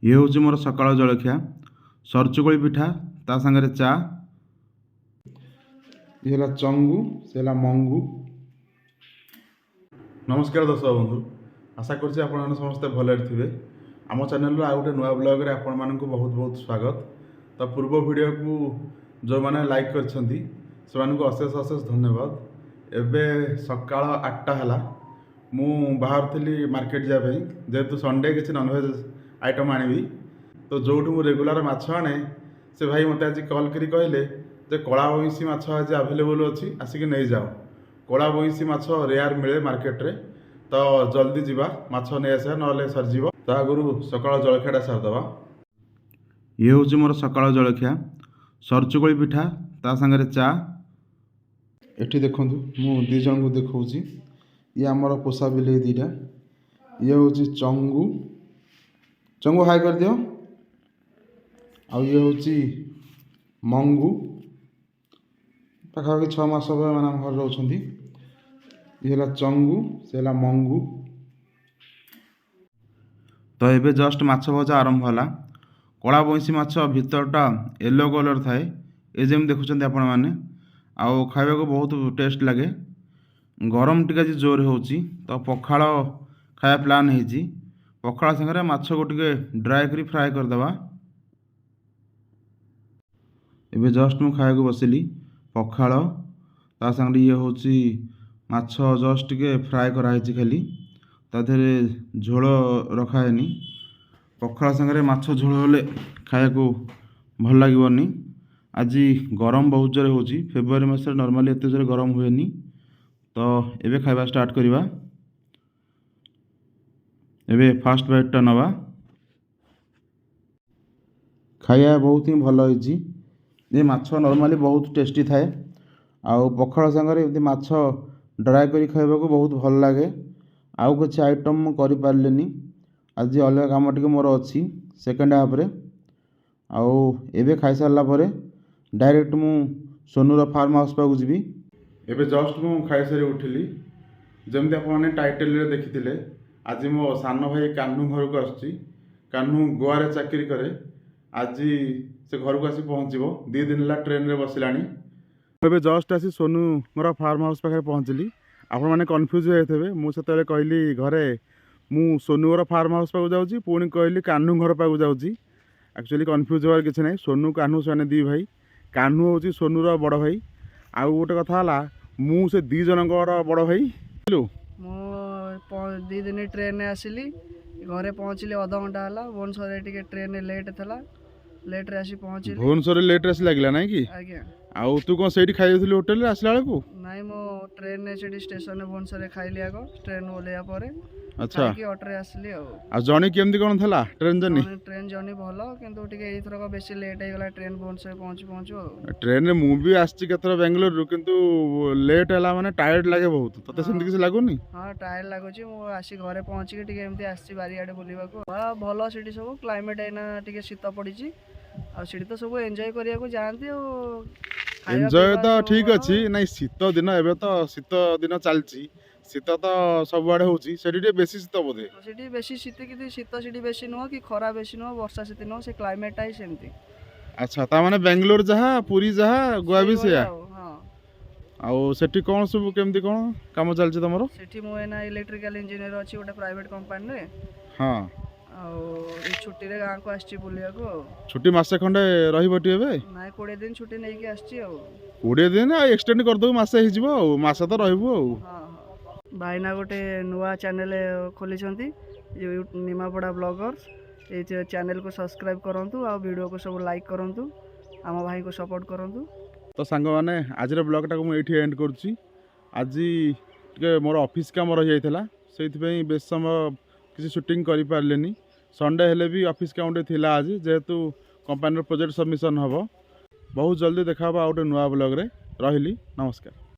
ये हूँ मोर सकाळ जलखिया सरचुकली पिठा ता सांगे चा ये चंगू से मंगू। नमस्कार दर्शक बंधु, आशा कर समस्ते भले थे। आम चैनल आउ गोटे नुआ ब्लॉग रे आपण मानक बहुत बहुत स्वागत। तो पूर्व वीडियो को जो मैंने लाइक कर अशेष अशेष धन्यवाद। एबे सकाळ 8टा है मु बाहर थी मार्केट जाए जेहेतु संडे किसी नॉनवेज आइटम आनी तो जो मुझे रेगुलर माछ आने से भाई मत आज कल करी कहले जे कला बइंसी माछ आज आवेलेबल अच्छी आसिक नहीं जाओ। कला बइंसी माछ रेयर मिले मार्केट रे तो जल्दी जीवा माछ नहीं आसा ना सरीज ता आगु सकाळ जलखिया सारदे। ये हूँ मोर सकाळ जलखिया सरचुकली पिठा ता सांगे चा। एठी देखु मु दी जन को देखौची ये आमर पोषा बिले दीटा। ये हूँ चंगू चंगू हाई कर दियो। आउ ये हूँ मंगू पाखापाखि 6 मास मैंने घर रोच। ये चंगू से मंगू। तो ये जस्ट माछ भजा आरंभ है। कला बइंसी माछ भितरटा येलो कलर थाए ये जमी देखुं आपण मैंने आउ खावा को बहुत टेस्ट लगे। गरम टिके जोर हो तो पखाड़ खाया प्लान है। पखाड़ सागर माछ को टिके ड्राए करी फ्राए करदे। एबे जस्ट मु खाया को बसिली पखाड़ ता संगे ये हूँ माछ जस्ट टिके फ्राए कराई खाली ताधे झोल रखाएनी। पखाड़ सागर माछ झोल हेले खाया को भल लगे। आज गरम बहुत जोर हो फेब्रुआरी मास नॉर्मली एत जोर गरम हुए तो एबे खाଇବା स्टार्ट करिवा। एबे फास्ट बाइटटा नवा खाया बहुत ही भल होइची। ये माछ नॉर्मली बहुत टेस्टी थाए आउ पखाड़ सागर एमती माछ ड्राए करी खाइबा को बहुत भल लगे। आउ कुछ आइटम मु करि पारलेनी आज अलग काम टिके मोर अछि सेकंड हाफ रे। आउ एबे खाइ सारला परे डायरेक्ट मु सोनूर फार्म हाउस पाक जीवी। एबे जस्ट मु खाइ सारी उठिली जमती आपने टाइटल रे देखिथिले आज मो सान भाई कान्हू घर को आसुची। कान्हू गोवा रे चाकरी करे आज से घर को आसी पहुँचो 2 दिन है ट्रेन रे बसिलानी। एबे जस्ट आसी सोनू मोर फार्म हाउस पाखे पहुँचली। आपण मैंने कन्फ्यूज होते मुझे कहली घरे मु सोनू फार्म हाउस पाक जाऊँगी पुणी कहली कान्हू घर पाक जाऊँगी। एक्चुअली कन्फ्यूज होवार किसी ना सोनू कान्हू से 2 भाई। कान्हू हूँ सोनूर बड़ भाई। आउ गोटे कथा है मु से 2 जनकर बड़ भाई। मु 2 दिन ट्रेन आसिली घरे पहुँचली आधा घंटा है। भुवनेश्वर टे ट्रेन लेट था लेट रे आसी पहुँचली। भुवनेश्वर लेट आसी लगला ना कि आज्ञा आउ तू कौन से खाई होटेल आसला बेलू नाई मो ट्रेन से स्टेशन भुवनेश्वर खाइली आग ट्रेन ओल्हैया पर। अच्छा ऑटो आसली आ जर्नी केमती कौन था ट्रेन जर्नी? ट्रेन जर्नी भल किंतु टिके एथरक बेसी लेट हो गला ट्रेन भुवनेश्वर पहुँचू पहुँचू। ट्रेन रे मु भी आछि केतर बेंगलोर रु किंतु लेट हला माने टायर्ड लागे बहुत। तते सेमती किछ लागोनी? हां टायर्ड लागुची मु आसी घरे पहुँची के टिके एमती आछि बारी आडे बुलिबा को भल सिटी सब क्लाइमेट एना टिके शीत पड़ीची आ सिटी तो सब एन्जॉय करिया को जानती ओ एन्जॉय तो ठीक अछि नै शीत दिन एबे तो शीत दिन चलची शीत तो सब आड़े होची सेठी बेसी शीत बोधे सेठी बेसी शीत कि शीत सेठी बेसी नुह कि खरा बेसी नुह वर्षा शीत नुह से क्लाइमेट टाइ सेमती। अच्छा ता माने बेंगलोर जहा पुरी जहा गोवा भी सेया हां आउ सेठी कोन सब केमती कोन काम चलची तमरो? सेठी मो एना इलेक्ट्रिकल इंजीनियर अछि ओटा प्राइवेट कंपनी रे। हां आउ ई छुट्टी रे गां को आछि बुलिया को। छुट्टी मासे खंडे रहिबटी एबे? नाइ 20 दिन छुट्टी नै के आछि आ 20 दिन एक्सटेंड कर दो मासे हि जिवो आ मासे तो रहबो आ। हां भाईना गोटे नुआ चैनल खोली छंती निमापड़ा ब्लॉगर्स ये चैनल को सब्सक्राइब करंतु आ वीडियो को सब लाइक करंतु आम भाई को सपोर्ट करंतु। तो सांग माने आज ब्लॉगटा को मुझे एंड करुच्ची। आज टे मोर ऑफिस काम रही जाता से बेस समय किसी शूटिंग कर पारे संडे हेले भी ऑफिस काम थिला आज जेहेतु कंपनी प्रोजेक्ट सबमिशन हम बहुत जल्दी देखा गोटे नुआ ब्लॉग रे रही। नमस्कार।